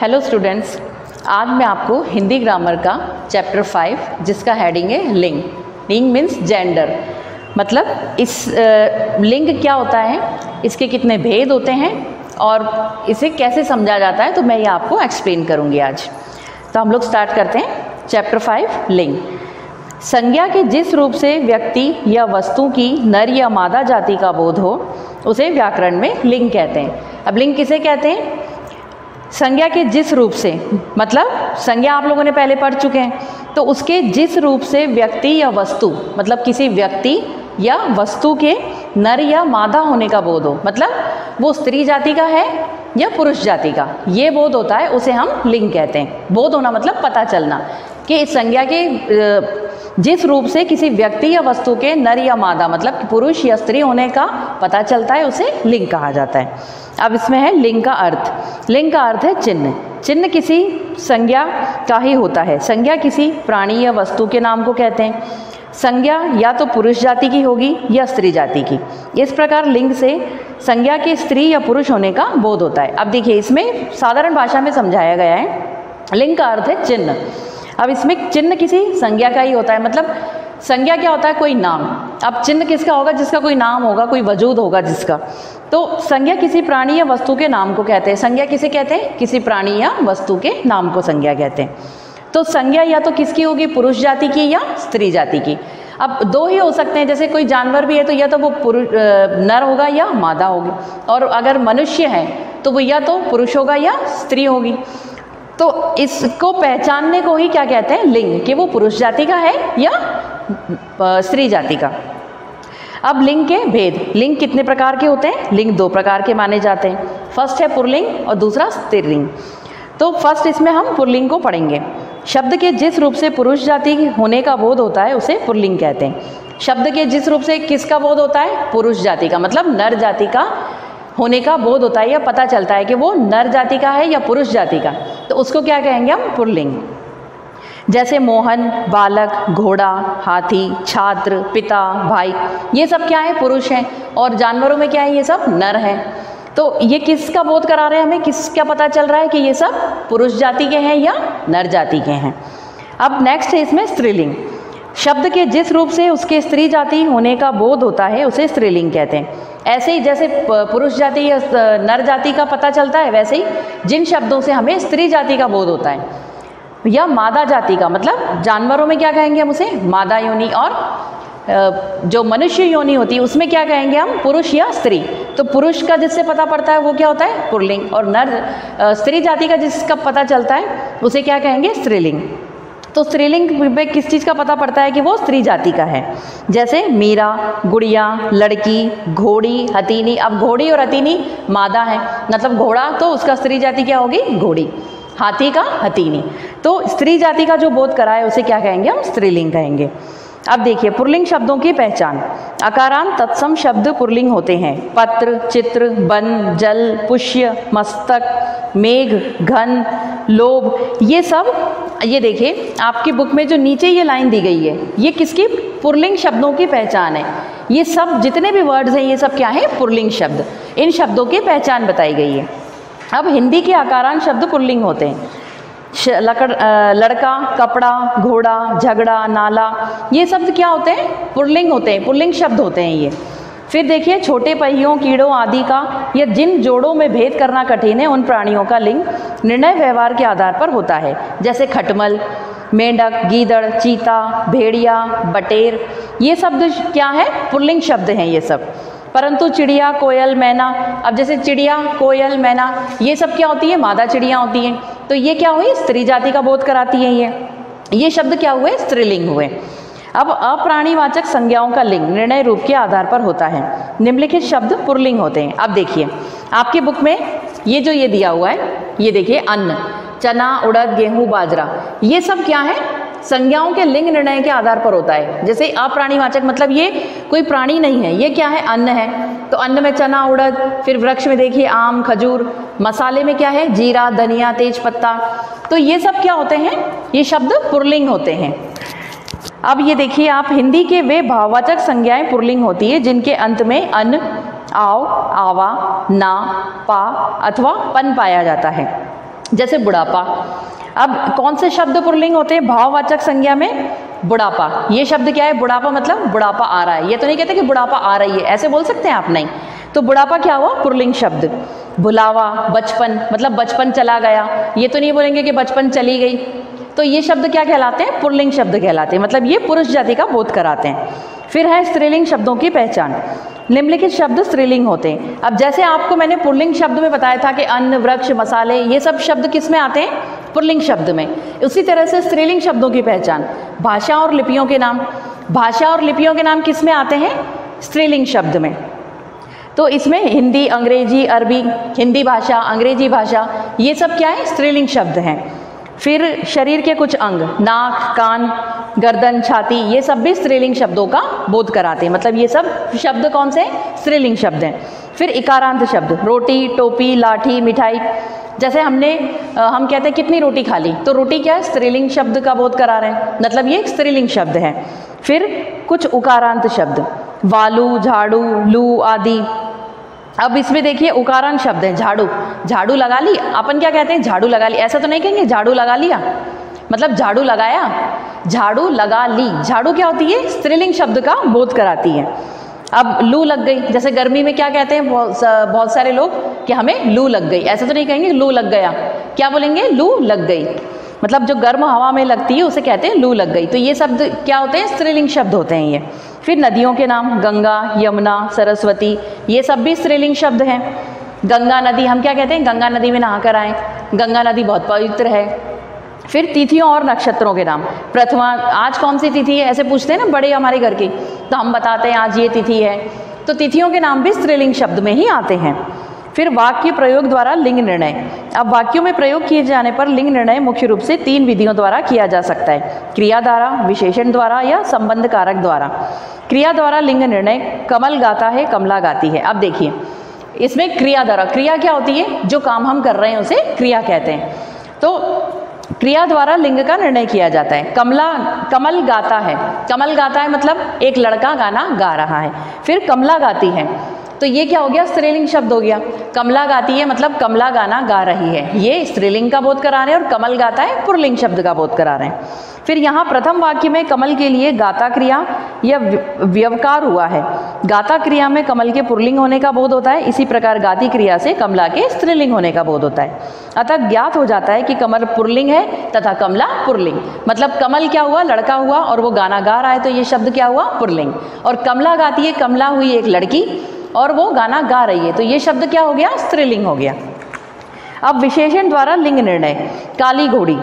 Hello students, आज मैं आपको हिंदी ग्रामर का चैप्टर 5 जिसका हेडिंग है लिंग। लिंग मीन्स जेंडर, मतलब इस लिंग क्या होता है, इसके कितने भेद होते हैं और इसे कैसे समझा जाता है, तो मैं ये आपको एक्सप्लेन करूँगी आज। तो हम लोग स्टार्ट करते हैं चैप्टर 5 लिंग। संज्ञा के जिस रूप से व्यक्ति या वस्तु की नर या मादा जाति का बोध हो उसे व्याकरण में लिंग कहते हैं। अब लिंग किसे कहते हैं? संज्ञा के जिस रूप से, मतलब संज्ञा आप लोगों ने पहले पढ़ चुके हैं, तो उसके जिस रूप से व्यक्ति या वस्तु, मतलब किसी व्यक्ति या वस्तु के नर या मादा होने का बोध हो, मतलब वो स्त्री जाति का है या पुरुष जाति का, ये बोध होता है, उसे हम लिंग कहते हैं। बोध होना मतलब पता चलना कि इस संज्ञा के जिस रूप से किसी व्यक्ति या वस्तु के नर या मादा, मतलब पुरुष या स्त्री होने का पता चलता है, उसे लिंग कहा जाता है। अब इसमें है लिंग का अर्थ। लिंग का अर्थ है चिन्ह। चिन्ह किसी संज्ञा का ही होता है। संज्ञा किसी प्राणी या वस्तु के नाम को कहते हैं। संज्ञा या तो पुरुष जाति की होगी या स्त्री जाति की। इस प्रकार लिंग से संज्ञा के स्त्री या पुरुष होने का बोध होता है। अब देखिए, इसमें साधारण भाषा में समझाया गया है। लिंग का अर्थ है चिन्ह। अब इसमें चिन्ह किसी संज्ञा का ही होता है, मतलब संज्ञा क्या होता है? कोई नाम। अब चिन्ह किसका होगा? जिसका कोई नाम होगा, कोई वजूद होगा जिसका। तो संज्ञा किसी प्राणी या वस्तु के नाम को कहते हैं। संज्ञा किसे कहते हैं? किसी प्राणी या वस्तु के नाम को संज्ञा कहते हैं। तो संज्ञा या तो किसकी होगी? पुरुष जाति की या स्त्री जाति की। अब दो ही हो सकते हैं, जैसे कोई जानवर भी है तो या तो वो नर होगा या मादा होगी, और अगर मनुष्य है तो वो या तो पुरुष होगा या स्त्री होगी। तो इसको पहचानने को ही क्या कहते हैं? लिंग, कि वो पुरुष जाति का है या स्त्री जाति का। अब लिंग के भेद। लिंग कितने प्रकार के होते हैं? लिंग दो प्रकार के माने जाते हैं। फर्स्ट है पुल्लिंग और दूसरा स्त्रीलिंग। तो फर्स्ट इसमें हम पुल्लिंग को पढ़ेंगे। शब्द के जिस रूप से पुरुष जाति होने का बोध होता है उसे पुल्लिंग कहते हैं। शब्द के जिस रूप से किसका बोध होता है? पुरुष जाति का, मतलब नर जाति का होने का बोध होता है या पता चलता है कि वो नर जाति का है या पुरुष जाति का, तो उसको क्या कहेंगे हम? पुल्लिंग। जैसे मोहन, बालक, घोड़ा, हाथी, छात्र, पिता, भाई, ये सब क्या है? पुरुष हैं। और जानवरों में क्या है? ये सब नर हैं। तो ये किसका बोध करा रहे हैं हमें? किसका पता चल रहा है कि ये सब पुरुष जाति के हैं या नर जाति के हैं। अब नेक्स्ट है इसमें स्त्रीलिंग। शब्द के जिस रूप से उसके स्त्री जाति होने का बोध होता है उसे स्त्रीलिंग कहते हैं। ऐसे ही जैसे पुरुष जाति या नर जाति का पता चलता है, वैसे ही जिन शब्दों से हमें स्त्री जाति का बोध होता है या मादा जाति का, मतलब जानवरों में क्या कहेंगे हम उसे? मादा योनि। और जो मनुष्य योनि होती है उसमें क्या कहेंगे हम? पुरुष या स्त्री। तो पुरुष का जिससे पता पड़ता है वो क्या होता है? पुल्लिंग। और नर स्त्री जाति का जिसका पता चलता है उसे क्या कहेंगे? स्त्रीलिंग। तो स्त्रीलिंग में किस चीज़ का पता पड़ता है कि वो स्त्री जाति का है? जैसे मीरा, गुड़िया, लड़की, घोड़ी, हथीनी। अब घोड़ी और हथीनी मादा है, मतलब घोड़ा तो उसका स्त्री जाति क्या होगी? घोड़ी। हाथी का हथीनी। तो स्त्री जाति का जो बोध करा है उसे क्या कहेंगे हम? स्त्रीलिंग कहेंगे। अब देखिए पुल्लिंग शब्दों की पहचान। अकारांत तत्सम शब्द पुल्लिंग होते हैं। पत्र, चित्र, वन, जल, पुष्य, मस्तक, मेघ, घन, लोभ, ये सब। ये देखिए आपकी बुक में जो नीचे ये लाइन दी गई है, ये किसकी? पुल्लिंग शब्दों की पहचान है। ये सब जितने भी वर्ड्स हैं ये सब क्या है? पुल्लिंग शब्द। इन शब्दों की पहचान बताई गई है। अब हिंदी के आकारांत शब्द पुल्लिंग होते हैं। लड़का, कपड़ा, घोड़ा, झगड़ा, नाला, ये शब्द क्या होते हैं? पुल्लिंग होते हैं, पुल्लिंग शब्द होते हैं ये। फिर देखिए छोटे पहियों, कीड़ों आदि का या जिन जोड़ों में भेद करना कठिन है उन प्राणियों का लिंग निर्णय व्यवहार के आधार पर होता है। जैसे खटमल, मेंढक, गीदड़, चीता, भेड़िया, बटेर, ये शब्द क्या है? पुल्लिंग शब्द हैं ये सब। परंतु चिड़िया, कोयल, मैना, अब जैसे चिड़िया, कोयल, मैना, ये सब क्या होती है? मादा चिड़िया होती हैं। तो ये क्या हुई? स्त्री जाति का बोध कराती है ये शब्द क्या हुए? स्त्रीलिंग हुए। अब अप्राणीवाचक संज्ञाओं का लिंग निर्णय रूप के आधार पर होता है। निम्नलिखित शब्द पुल्लिंग होते हैं। अब देखिए आपकी बुक में ये जो ये दिया हुआ है, ये देखिए अन्न, चना, उड़द, गेहूं, बाजरा, ये सब क्या है? संज्ञाओं के लिंग निर्णय के आधार पर होता है। जैसे अप्राणीवाचक, मतलब ये कोई प्राणी नहीं है, ये क्या है? अन्न है। तो अन्न में चना, उड़द, फिर वृक्ष में देखिए आम, खजूर, मसाले में क्या है? जीरा, धनिया, तेज पत्ता। तो ये सब क्या होते हैं? ये शब्द पुल्लिंग होते हैं। अब ये देखिए आप, हिंदी के वे भाववाचक संज्ञाएं पुल्लिंग होती है जिनके अंत में अन, आओ, आवा, ना, पा अथवा पन पाया जाता है। जैसे बुढ़ापा। अब कौन से शब्द पुल्लिंग होते हैं भाववाचक संज्ञा में? बुढ़ापा। ये शब्द क्या है? बुढ़ापा मतलब बुढ़ापा आ रहा है। ये तो नहीं कहते कि बुढ़ापा आ रही है, ऐसे बोल सकते हैं आप? नहीं। तो बुढ़ापा क्या हुआ? पुल्लिंग शब्द। भुलावा, बचपन मतलब बचपन चला गया, ये तो नहीं बोलेंगे कि बचपन चली गई। तो ये शब्द क्या कहलाते हैं? पुल्लिंग शब्द कहलाते हैं, मतलब ये पुरुष जाति का बोध कराते हैं। फिर है स्त्रीलिंग शब्दों की पहचान। निम्नलिखित शब्द स्त्रीलिंग होते हैं। अब जैसे आपको मैंने पुल्लिंग शब्द में बताया था कि अन्न, वृक्ष, मसाले, ये सब शब्द किस में आते हैं? पुल्लिंग शब्द में। उसी तरह से स्त्रीलिंग शब्दों की पहचान। भाषा और लिपियों के नाम। भाषा और लिपियों के नाम किस में आते हैं? स्त्रीलिंग शब्द में। तो इसमें हिंदी, अंग्रेजी, अरबी, हिंदी भाषा, अंग्रेजी भाषा, ये सब क्या है? स्त्रीलिंग शब्द हैं। फिर शरीर के कुछ अंग, नाक, कान, गर्दन, छाती, ये सब भी स्त्रीलिंग शब्दों का बोध कराते हैं। मतलब ये सब शब्द कौन से? स्त्रीलिंग शब्द हैं। फिर इकारांत शब्द, रोटी, टोपी, लाठी, मिठाई। जैसे हम कहते हैं कितनी रोटी खा ली, तो रोटी क्या है? स्त्रीलिंग शब्द का बोध करा रहे हैं, मतलब ये एक स्त्रीलिंग शब्द है। फिर कुछ उकारांत शब्द, वालू, झाड़ू, लू आदि। अब इसमें देखिए उकारांत शब्द है। झाड़ू, झाड़ू लगा ली, अपन क्या कहते हैं? झाड़ू लगा ली। ऐसा तो नहीं कहेंगे झाड़ू लगा लिया, मतलब झाड़ू लगाया, झाड़ू लगा ली। झाड़ू क्या होती है? स्त्रीलिंग शब्द का बोध कराती है। अब लू लग गई, जैसे गर्मी में क्या कहते हैं बहुत सारे लोग कि हमें लू लग गई, ऐसा तो नहीं कहेंगे लू लग गया, क्या बोलेंगे? लू लग गई, मतलब जो गर्म हवा में लगती है उसे कहते हैं लू लग गई। तो ये शब्द क्या होते हैं? स्त्रीलिंग शब्द होते हैं ये। फिर नदियों के नाम, गंगा, यमुना, सरस्वती, ये सब भी स्त्रीलिंग शब्द हैं। गंगा नदी, हम क्या कहते हैं? गंगा नदी में नहा कर आए, गंगा नदी बहुत पवित्र है। फिर तिथियों और नक्षत्रों के नाम। प्रथमा, आज कौन सी तिथि है, ऐसे पूछते हैं ना बड़े हमारे घर की, तो हम बताते हैं आज ये तिथि है। तो तिथियों के नाम भी स्त्रीलिंग शब्द में ही आते हैं। फिर वाक्य प्रयोग द्वारा लिंग निर्णय। अब वाक्यों में प्रयोग किए जाने पर लिंग निर्णय मुख्य रूप से 3 विधियों द्वारा किया जा सकता है, क्रिया द्वारा, विशेषण द्वारा या संबंध कारक द्वारा। क्रिया द्वारा लिंग निर्णय, कमल गाता है, कमला गाती है। अब देखिए इसमें क्रिया द्वारा, क्रिया क्या होती है? जो काम हम कर रहे हैं उसे क्रिया कहते हैं। तो क्रिया द्वारा लिंग का निर्णय किया जाता है। कमल गाता है, कमल गाता है मतलब एक लड़का गाना गा रहा है। फिर कमला गाती है, तो ये क्या हो गया? स्त्रीलिंग शब्द हो गया। कमला गाती है मतलब कमला गाना गा रही है, ये स्त्रीलिंग का बोध करा रहे हैं, और कमल गाता है पुल्लिंग शब्द का बोध करा रहे हैं। फिर यहाँ प्रथम वाक्य में कमल के लिए गाता क्रिया या व्यवकार हुआ है। गाता क्रिया में कमल के पुल्लिंग होने का बोध होता है, इसी प्रकार गाती क्रिया से कमला के स्त्रीलिंग होने का बोध होता है। अतः ज्ञात हो जाता है कि कमल पुल्लिंग है तथा कमला पुल्लिंग। मतलब कमल क्या हुआ? लड़का हुआ, और वो गाना गा रहा है, तो ये शब्द क्या हुआ? पुल्लिंग। और कमला गाती है, कमला हुई एक लड़की और वो गाना गा रही है, तो ये शब्द क्या हो गया? स्त्रीलिंग हो गया। अब विशेषण द्वारा लिंग निर्णय। काली घोड़ी,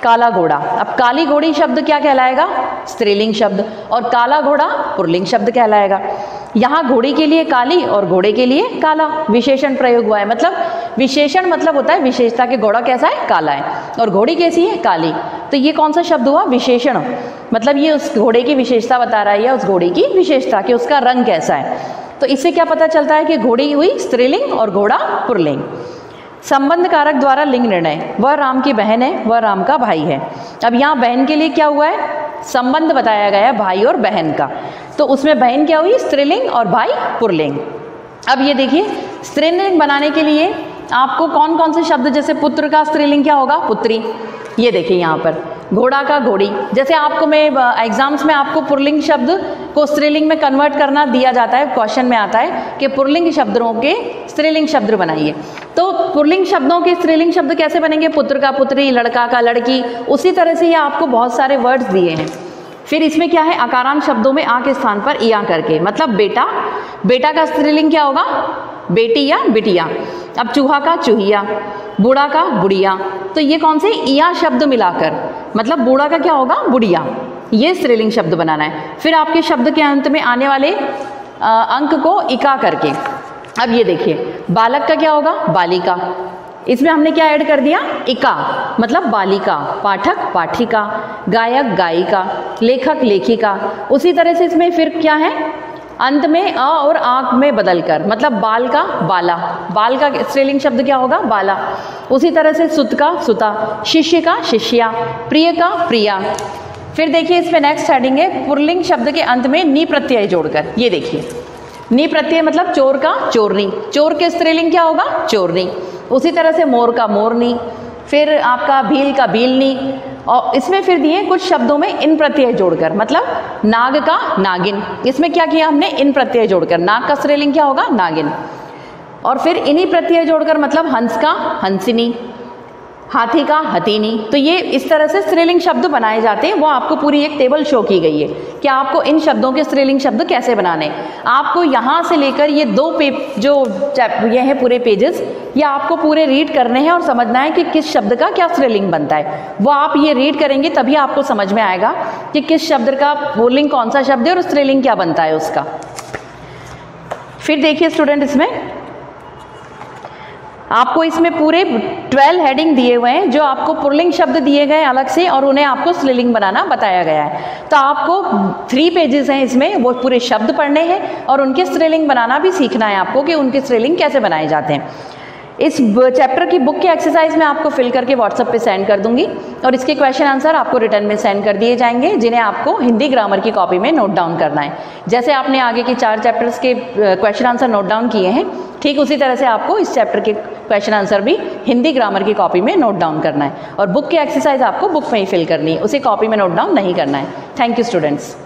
काला घोड़ा। अब काली घोड़ी शब्द क्या कहलाएगा? स्त्रीलिंग शब्द, और काला घोड़ा पुल्लिंग शब्द कहलाएगा। यहाँ घोड़ी के लिए काली और घोड़े के लिए काला विशेषण प्रयोग हुआ है। मतलब विशेषण मतलब होता है विशेषता, के घोड़ा कैसा है? काला है, और घोड़ी कैसी है? काली। तो ये कौन सा शब्द हुआ? विशेषण। मतलब ये उस घोड़े की विशेषता बता रहा है, या उस घोड़े की विशेषता कि उसका रंग कैसा है। तो इससे क्या पता चलता है कि घोड़ी हुई स्त्रीलिंग और घोड़ा पुल्लिंग। संबंध कारक द्वारा लिंग निर्णय। वह राम की बहन है, वह राम का भाई है। अब यहाँ बहन के लिए क्या हुआ है? संबंध बताया गया है भाई और बहन का, तो उसमें बहन क्या हुई? स्त्रीलिंग, और भाई पुल्लिंग। अब ये देखिए स्त्रीलिंग बनाने के लिए आपको कौन कौन से शब्द, जैसे पुत्र का स्त्रीलिंग क्या होगा? पुत्री। ये देखिए यहाँ पर घोड़ा का घोड़ी। जैसे आपको मैं एग्जाम्स में आपको पुल्लिंग शब्द को स्त्रीलिंग में कन्वर्ट करना दिया जाता है, क्वेश्चन में आता है कि पुल्लिंग शब्दों के स्त्रीलिंग शब्द बनाइए। तो पुल्लिंग शब्दों के स्त्रीलिंग शब्द कैसे बनेंगे? पुत्र का पुत्री, लड़का का लड़की। उसी तरह से ये आपको बहुत सारे वर्ड्स दिए हैं। फिर इसमें क्या है? आकारांत शब्दों में आ के स्थान पर इया करके, मतलब बेटा, बेटा का स्त्रीलिंग क्या होगा? बेटी या बिटिया। अब चूहा का चूहिया, बूढ़ा का बुढ़िया। तो ये कौन से? इया शब्द मिलाकर, मतलब बूढ़ा का क्या होगा? बुढ़िया। ये स्त्रीलिंग शब्द बनाना है। फिर आपके शब्द के अंत में आने वाले अंक को इका करके। अब ये देखिए बालक का क्या होगा? बालिका। इसमें हमने क्या ऐड कर दिया? इका, मतलब बालिका। पाठक पाठिका, गायक गायिका, लेखक लेखिका। उसी तरह से इसमें फिर क्या है? अंत में अ और आंख में बदलकर, मतलब बाल का बाला। बाल का स्त्रीलिंग शब्द क्या होगा? बाला। उसी तरह से सुत का सुता, शिष्य का शिष्या, प्रिय का प्रिया। फिर देखिए इसमें नेक्स्ट हेडिंग है पुल्लिंग शब्द के अंत में नी प्रत्यय जोड़कर। ये देखिए नी प्रत्यय मतलब चोर का चोरनी। चोर के स्त्रीलिंग क्या होगा? चोरनी। उसी तरह से मोर का मोरनी। फिर आपका भील का भीलनी, और इसमें फिर दिए कुछ शब्दों में इन प्रत्यय जोड़कर, मतलब नाग का नागिन, इसमें क्या किया हमने, इन प्रत्यय जोड़कर, नाग का स्त्रीलिंग क्या होगा, नागिन। और फिर इन्हीं प्रत्यय जोड़कर, मतलब हंस का हंसिनी, हाथी का हथीनी। तो ये इस तरह से स्त्रीलिंग शब्द बनाए जाते हैं। वो आपको पूरी एक टेबल शो की गई है कि आपको इन शब्दों के स्त्रीलिंग शब्द कैसे बनाने। आपको यहाँ से लेकर ये ये है पूरे पेजेस, ये आपको पूरे रीड करने हैं और समझना है कि किस शब्द का क्या स्त्रीलिंग बनता है। वो आप ये रीड करेंगे तभी आपको समझ में आएगा कि किस शब्द का पुल्लिंग कौन सा शब्द है और स्त्रीलिंग क्या बनता है उसका। फिर देखिए स्टूडेंट, इसमें आपको इसमें पूरे 12 हेडिंग दिए हुए हैं जो आपको पुल्लिंग शब्द दिए गए अलग से और उन्हें आपको स्त्रीलिंग बनाना बताया गया है। तो आपको 3 पेजेस हैं इसमें, वो पूरे शब्द पढ़ने हैं और उनके स्त्रीलिंग बनाना भी सीखना है आपको कि उनके स्त्रीलिंग कैसे बनाए जाते हैं। इस चैप्टर की बुक के एक्सरसाइज में आपको फिल करके व्हाट्सएप पे सेंड कर दूंगी और इसके क्वेश्चन आंसर आपको रिटर्न में सेंड कर दिए जाएंगे, जिन्हें आपको हिंदी ग्रामर की कॉपी में नोट डाउन करना है। जैसे आपने आगे के 4 चैप्टर्स के क्वेश्चन आंसर नोट डाउन किए हैं, ठीक उसी तरह से आपको इस चैप्टर के क्वेश्चन आंसर भी हिंदी ग्रामर की कॉपी में नोट डाउन करना है और बुक की एक्सरसाइज आपको बुक में ही फिल करनी है, उसे कॉपी में नोट डाउन नहीं करना है। Thank you students.